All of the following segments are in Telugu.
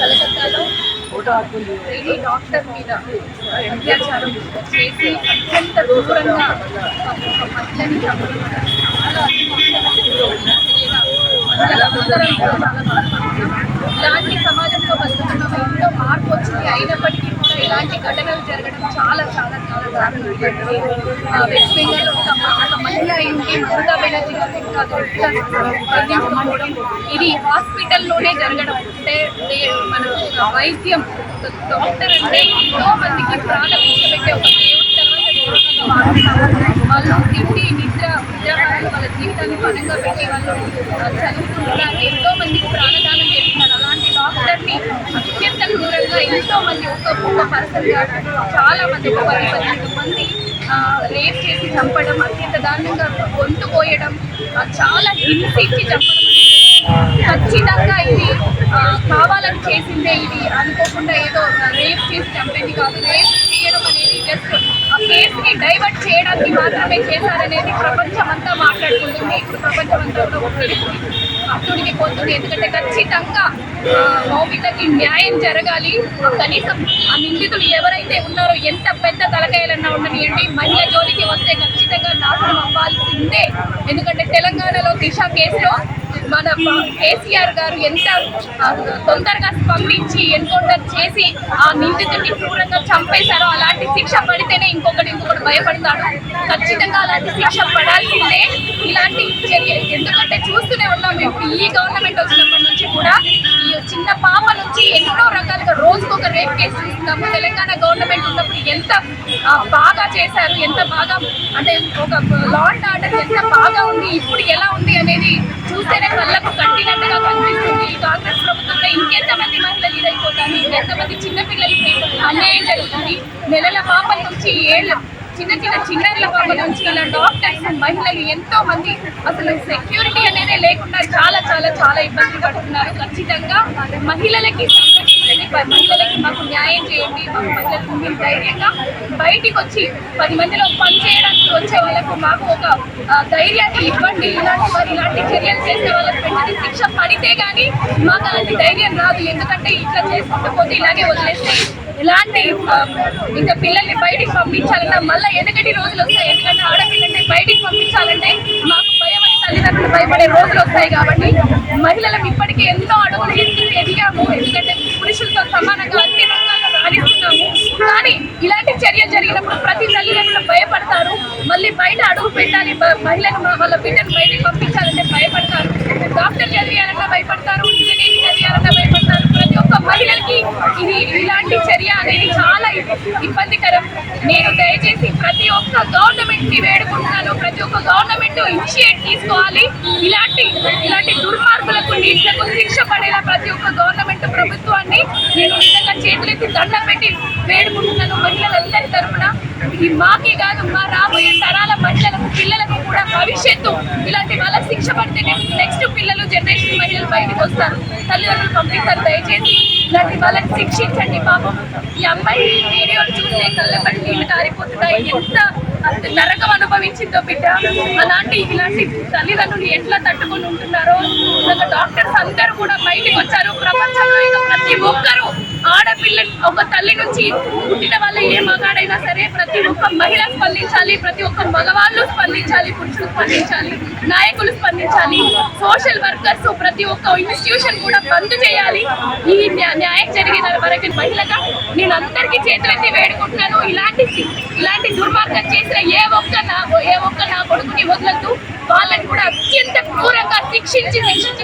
కలకత్తాలో లేడీ డాక్టర్ మీద అత్యాచారం చేసి అత్యంత దూరంగా ఒక మహిళని చంపడం ఇలాంటి సమాజంలో బతుకుతున్నాం. ఎంతో మార్పు వచ్చింది, అయినప్పటికీ కూడా ఇలాంటి ఘటనలు జరగడం చాలా చాలా చాలా దారుణం. వెస్ట్ బెంగాల్లో ఒక మహిళ అయింది, మమతా బెనర్జీ బంధించుకోవడం, ఇది హాస్పిటల్లోనే జరగడం. అంటే మన వైద్యం డాక్టర్ అంటే ఎంతో మందికి ప్రాణం పెట్టే ఒక దేవుడి తర్వాత వాళ్ళు తిండి నిద్ర విద్యాహారాలు వాళ్ళ జీవితాన్ని పరంగా పెట్టి వాళ్ళు చదువుకుంటున్నారు, ఎంతో మందికి ప్రాణదానం చేస్తున్నారు. అలాంటి డాక్టర్ని అత్యంత క్రూరంగా ఎంతో మంది ఒక్కొక్క పర్సన్ చాలా మంది 10-15 మంది రేప్ చేసి చంపడం, అత్యంత దారుణంగా గొంతు పోయడం, చాలా హింసించి చంపడం. ఖచ్చితంగా ఇది కావాలని చేసిందే, ఇది అనుకోకుండా ఏదో రేప్ చేసి చంపేది కాదు. రేప్ చేయడం అనేది జస్ట్ ఆ కేసుని డైవర్ట్ చేయడానికి మాత్రమే చేశారనేది ప్రపంచం అంతా మాట్లాడుకుంటుంది. ఇప్పుడు ప్రపంచం అంతా కూడా అట్టుడికి పోతుంది. ఎందుకంటే ఖచ్చితంగా మౌమితకి న్యాయం జరగాలి. కనీసం ఆ నిందితులు ఎవరైతే ఉన్నారో ఎంత పెద్ద తలకాయలన్నా ఉండనియండి, మహిళ జోలికి వస్తే ఖచ్చితంగా నాశనం అవ్వాల్సిందే. ఎందుకంటే తెలంగాణలో దిశ కేసులో మన కేసీఆర్ గారు ఎంత తొందరగా స్పందించి ఎన్కౌంటర్ చేసి ఆ నిందితుడిని క్రూరంగా చంపేశారో అలాంటి శిక్ష పడితేనే ఇంకొకటి భయపడతాడు. ఖచ్చితంగా అలాంటి శిక్ష పడాల్సిందే ఇలాంటి చర్య. ఎందుకంటే చూస్తూనే ఉన్నాము, ఇప్పుడు ఈ గవర్నమెంట్ వచ్చినప్పటి నుంచి కూడా ఈ చిన్న పాప నుంచి ఎన్నో రకాలుగా రోజుకొక రేప్ కేసు చూస్తున్నాము. తెలంగాణ గవర్నమెంట్ ఉన్నప్పుడు ఎంత బాగా చేశారు, ఎంత బాగా అంటే ఒక లా అండ్ ఆర్డర్ ఎంత బాగా ఉంది, ఇప్పుడు ఎలా ఉంది అనేది చూస్తేనే కళ్ళకు కట్టినట్టుగా కనిపిస్తుంది. ఈ కాంగ్రెస్ ప్రభుత్వంలో ఇంకెంతమంది మహిళలు ఇదైపోతారు, ఇంకెంతమంది చిన్నపిల్లలకి అన్యాయం జరుగుతుంది. నెలల పాపల నుంచి చిన్న పాపల నుంచి ఇలా డాక్టర్స్ మహిళలు ఎంతో మంది అసలు సెక్యూరిటీ అనేది లేకుండా చాలా చాలా చాలా ఇబ్బందులు పడుతున్నారు. ఖచ్చితంగా మహిళలకి మహిళలకి మాకు న్యాయం చేయండి. మాకు మహిళలకు మీరు ధైర్యంగా బయటికి వచ్చి 10 మందిలో పని చేయడానికి వచ్చే వాళ్ళకు మాకు ఒక ధైర్యాన్ని ఇవ్వండి. ఇలాంటి చర్యలు చేసే వాళ్ళకి వెంటనే శిక్ష పడితే కానీ మాకు అలాంటి ధైర్యం రాదు. ఎందుకంటే ఇట్లా చేసుకుంటూ పోతే ఇలాగే వదిలేస్తే ఇలాంటి ఇంకా పిల్లల్ని బయటికి పంపించాలన్నా మళ్ళీ ఎనకటి రోజులు వస్తాయి. ఎందుకంటే ఆడపిల్లల్ని బయటికి పంపించాలంటే మాకు భయపడి తల్లిదండ్రులు భయపడే రోజులు వస్తాయి. కాబట్టి మహిళలకు ఇప్పటికీ ఎన్నో అడుగులు ఎదిగాము. ఎందుకంటే పురుషులతో సమానంగా అన్ని రంగాల్లో రాణిస్తున్నాము. కానీ ఇలాంటి చర్యలు జరిగినప్పుడు ప్రతి తల్లిదండ్రులు భయపడతారు. మళ్ళీ బయట అడుగు పెట్టాలి, మహిళను వాళ్ళ బిడ్డను బయటికి పంపించాలంటే భయపడతారు. డాక్టర్ చదివేయాలన్నా భయపడతారు, ఇంజనీరింగ్ చదివేయాలన్నా భయపడతారు. ప్రతి ఒక్క మహిళలకి ఇది ఇలాంటి చర్య అనేది చాలా ఇబ్బందికరం. నేను దయచేసి ప్రతి ఒక్క గవర్నమెంట్ ని వేడుకుంటున్నాను, ప్రతి ఒక్క గవర్నమెంట్ ఇనిషియేట్ తీసుకోవాలి. ఇలాంటి దుర్మార్గులకు నీళ్లకు శిక్ష పడేలా ప్రతి ఒక్క గవర్నమెంట్ ప్రభుత్వాన్ని నేను నిజంగా చేతులెత్తి దండం పెట్టి వేడుకుంటున్నాను. మహిళలందరి తరఫున ఇది మాకే కాదు, మా రాబోయే తరాల మహిళలకు పిల్లలకు కూడా భవిష్యత్తు ఇలాంటి వాళ్ళకి శిక్ష పడితే నెక్స్ట్ పిల్లలు జనరేషన్ మహిళలు బయటకు వస్తారు, తల్లిదండ్రులు పంపిస్తారు. దయచేసి ఇలాంటి వాళ్ళని శిక్షించండి. పాపం ఈ అమ్మాయి వీడియోలు చూస్తే కళ్ళపడి నీళ్లు కారిపోతున్నాయి. ఎంత నరకం అనుభవించిందో బిడ్డ. ఇలాంటి తల్లిదండ్రులు ఎట్లా తట్టుకొని ఉంటున్నారో. డాక్టర్స్ అందరూ కూడా బయటకు వచ్చారు. ప్రపంచంలో ఇక ప్రతి ఒక్కరూ ఆడపిల్ల ఒక తల్లి నుంచి పుట్టిన వాళ్ళ ఏ మగాడైనా సరే ప్రతి ఒక్క మహిళ స్పందించాలి, ప్రతి ఒక్క మగవాళ్ళు స్పందించాలి, పురుషులు స్పందించాలి, నాయకులు స్పందించాలి, సోషల్ వర్కర్స్ ప్రతి ఒక్క ఇన్స్టిట్యూషన్ కూడా బంద్ చేయాలి. ఈ న్యాయం జరిగిన వరకు మహిళగా నేను అందరికీ చేతులెత్తి వేడుకుంటున్నాను. ఇలాంటి దుర్మార్గం చేసిన ఏ ఒక్క నా కొడుకుని వదలద్దు. వాళ్ళని కూడా అత్యంత క్రూరంగా శిక్షించి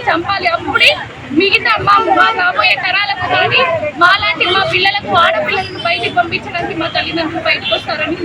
చంపాలి. అప్పుడే మిగతా మా రాబోయే తరాలకు కానీ మాలాంటి మా పిల్లలకు ఆడపిల్లలను బయటికి పంపించడానికి మా తల్లిదండ్రులు బయటకు వస్తారని